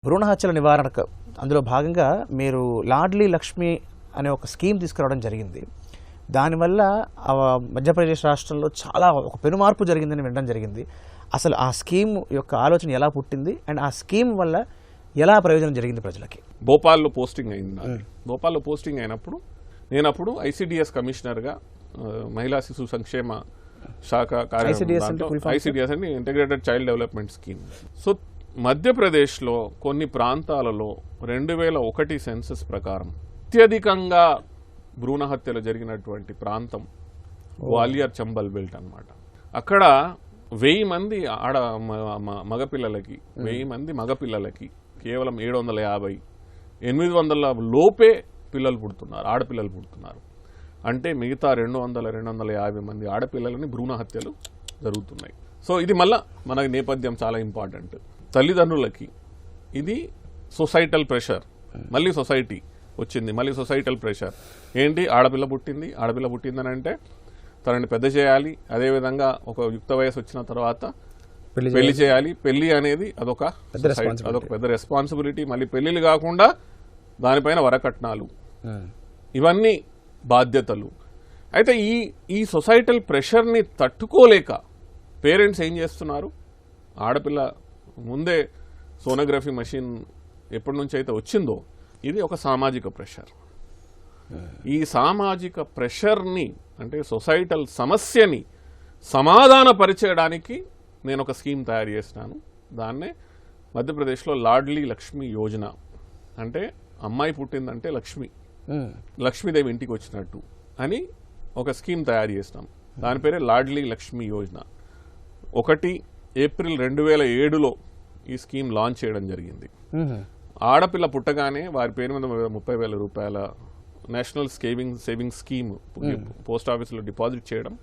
భ్రూణ హత్యల నివారణకు అందులో భాగంగా మీరు లాడ్లీ లక్ష్మి అనే ఒక స్కీమ్ తీసుకురావడం జరిగింది. దానివల్ల మధ్యప్రదేశ్ రాష్ట్రంలో చాలా ఒక పెనుమార్పు జరిగిందని వినడం జరిగింది. అసలు ఆ స్కీమ్ యొక్క ఆలోచన ఎలా పుట్టింది అండ్ ఆ స్కీమ్ వల్ల ఎలా ప్రయోజనం జరిగింది ప్రజలకి? భోపాల్లో పోస్టింగ్ అయింది. భోపాల్లో పోస్టింగ్ అయినప్పుడు నేను అప్పుడు ఐసిడిఎస్ కమిషనర్గా మహిళా శిశు సంక్షేమ శాఖ ఐసిడిఎస్ అంటే integrated child development scheme. So మధ్యప్రదేశ్లో కొన్ని ప్రాంతాలలో 2001 సెన్సస్ ప్రకారం అత్యధికంగా భ్రూణ హత్యలు జరిగినటువంటి ప్రాంతం గ్వాలియర్ చంబల్ బెల్ట్ అన్నమాట. అక్కడ 1000 మంది మగపిల్లలకి 1000 మంది మగపిల్లలకి కేవలం 750 800 లోపే పిల్లలు పుడుతున్నారు, ఆడపిల్లలు పుడుతున్నారు. అంటే మిగతా 200-250 మంది ఆడపిల్లలని భ్రూణ హత్యలు జరుగుతున్నాయి. సో ఇది మళ్ళా మన నేపథ్యం చాలా ఇంపార్టెంట్. తల్లిదండ్రులకి ఇది సొసైటల్ ప్రెషర్, మళ్ళీ సొసైటీ వచ్చింది, మళ్ళీ సొసైటల్ ప్రెషర్ ఏంటి, ఆడపిల్ల పుట్టిందని అంటే తనని పెద్ద చేయాలి, అదేవిధంగా ఒక యుక్త వయసు వచ్చిన తర్వాత పెళ్లి చేయాలి. పెళ్లి అనేది అదొక పెద్ద రెస్పాన్సిబిలిటీ. మళ్ళీ పెళ్లిళ్ళు కాకుండా దానిపైన వరకట్నాలు, ఇవన్నీ బాధ్యతలు. అయితే ఈ సొసైటల్ ప్రెషర్ని తట్టుకోలేక పేరెంట్స్ ఏం చేస్తున్నారు, ఆడపిల్ల ముందే సోనోగ్రఫీ మెషిన్ ఎప్పటి నుంచి అయితే వచ్చిందో ఇది ఒక సామాజిక ప్రెషర్. ఈ సామాజిక ప్రెషర్ని అంటే సొసైటల్ సమస్యని సమాధానపరిచేయడానికి నేను ఒక స్కీమ్ తయారు చేసినాను. దాన్నే మధ్యప్రదేశ్లో లాడ్లీ లక్ష్మి యోజన. అంటే అమ్మాయి పుట్టిందంటే లక్ష్మీదేవి ఇంటికి వచ్చినట్టు అని ఒక స్కీమ్ తయారు చేసినాం. దాని పేరే లాడ్లీ లక్ష్మి యోజన. 1 ఏప్రిల్ 2007లో ఈ స్కీమ్ లాంచ్ చేయడం జరిగింది. ఆడపిల్ల పుట్టగానే వారి పేరు మీద 30,000 రూపాయల నేషనల్ సేవింగ్ స్కీమ్ పోస్ట్ ఆఫీసులో డిపాజిట్ చేయడం,